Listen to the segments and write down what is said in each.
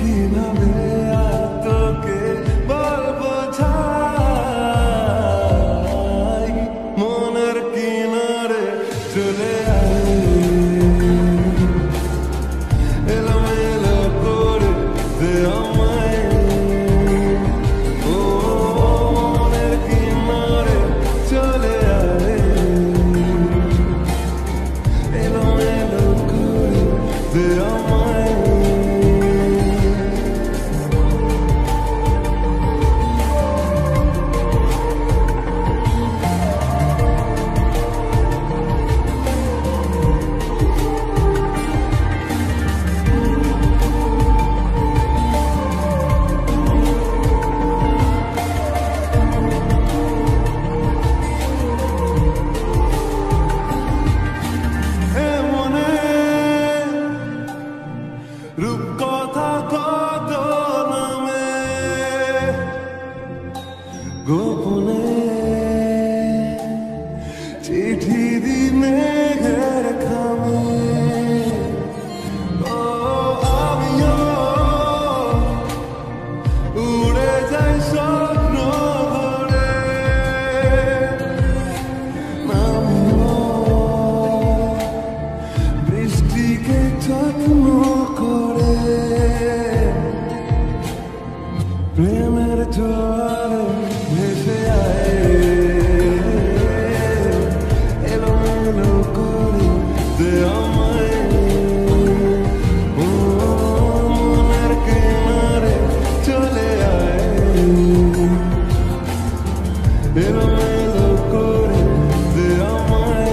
কিভাবে আর তোকে বলবো प्रेमेर জোয়ারে ভেসে আয় এলোমেলো করে দে আমায় ও মনের কিনারে চলে আয় এলোমেলো করে দে আমায়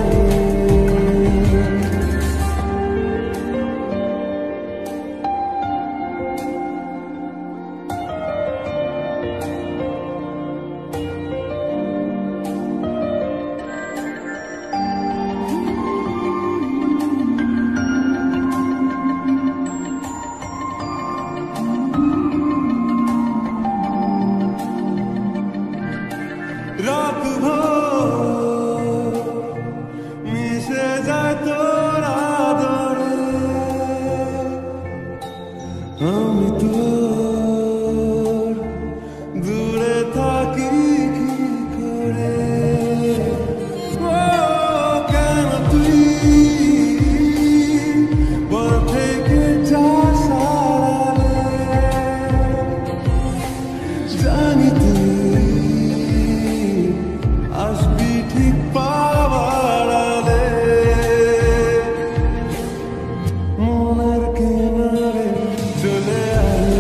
রাত ভোর মিশে যায় তোর আদরে আমি তোর দূরে থাকি কি করে ও কেন তুই বড় থেকে যাস আড়ালে জানি তুই আসবি ঠিক পাওয়ার আলে মনের কিনারে চলে আয়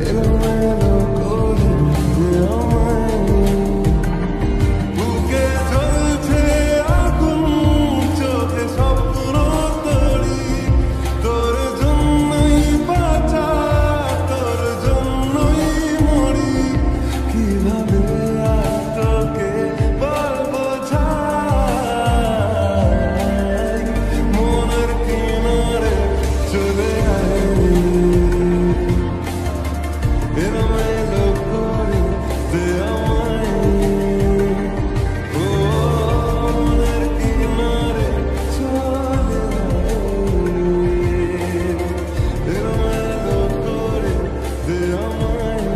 এলোমেলো করে দে আমায় বুকে জ্বলছে আগুন চোখে স্বপ্ন তরি তোর জন্যই বাঁচা তোর জন্যই মরি কিভাবে আর তোকে বলবো ছাই মনের কিনারে চলে আয় এলোমেলো করে দে আমায় ও মনের কিনারে চলে আয় এলোমেলো করে দে আমায়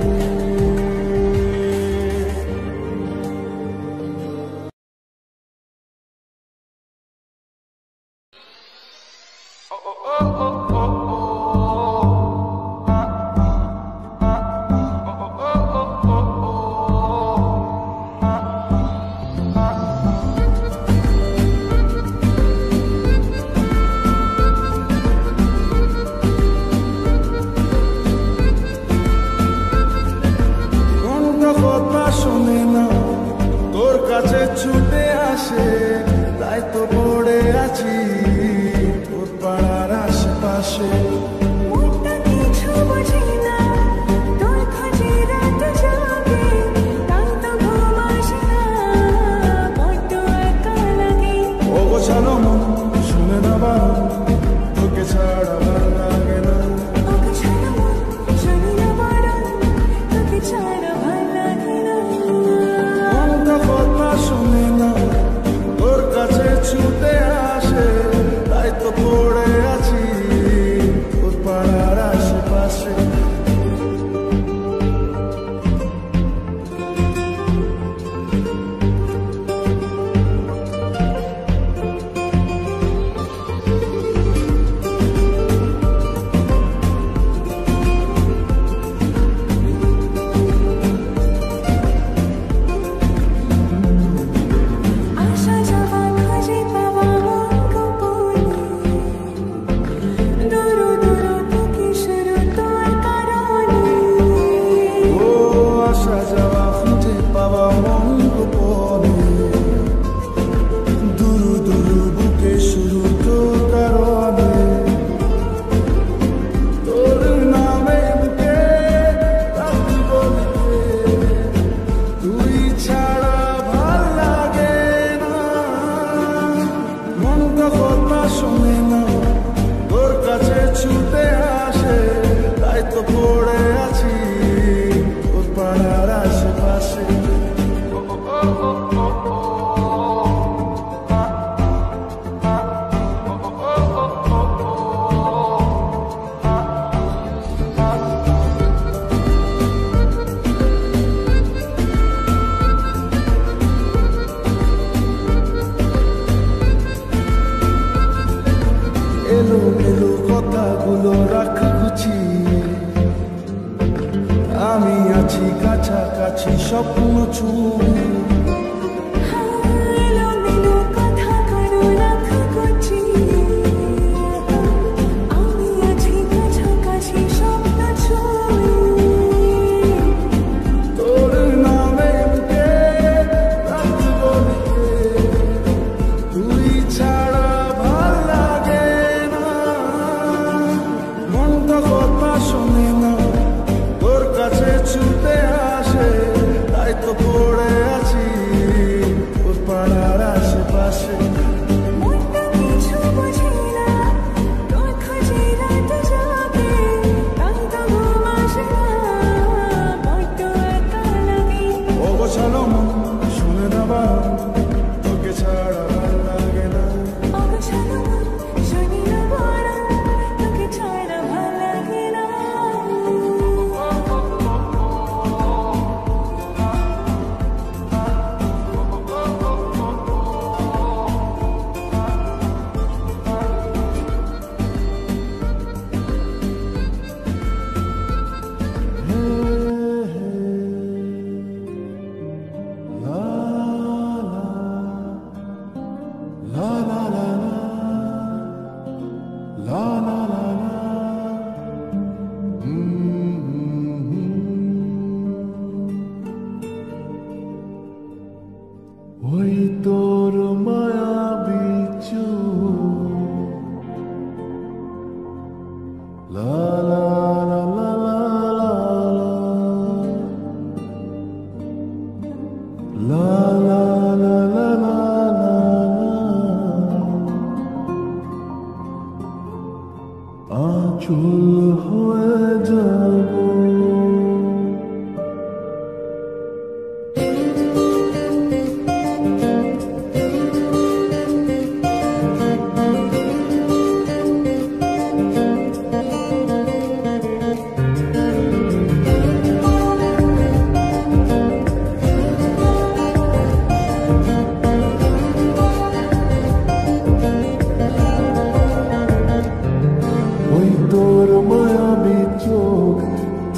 কোনটা কথা শোনে না তোর কাছে ছুটে আসে তাই তো পড়ে আছি তোর পাড়ার আশেপাশে মুখটা কিছু বুঝি না তোর খোঁজে রাত জাগে তাই তো ঘুম আসে না বড্ড একা লাগে অগোছালো মন শুনে না বারণ তোকে ছাড়া ভালো লাগে না ওকে ছাড়া মন জানি না বারণ তোকে ছাড়া ভাল লাগে না কোনটা কথা শোনে না তোর কাছে ছুটে আসে তাই তো পড়ে আছি তোর পাড়ার আশেপাশে আশা যাওয়া খুঁজে পাওয়া মন গোপনে দূর দূর থেকে শুরু তোর কারণে ও আসা যাওয়া খুঁজে পাওয়া মন গোপনে দুরু দুরু বুকে শুরু তোর কারণে তোর নামে বুকে রাখব লিখে তুই ছাড়া ভাল লাগে না মনটা কথা শোনে না তোর কাছে ছুটে আসে তাই তো পড়ে আছি তোর পাড়ার আশেপাশে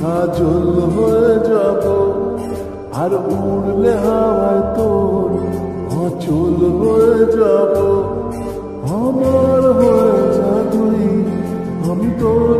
কাজল হয়ে যাব, আর উড়লে হাওয়ায় তোর অচল হয়ে যাব। আমার হয়ে যা তুই, আমি তোর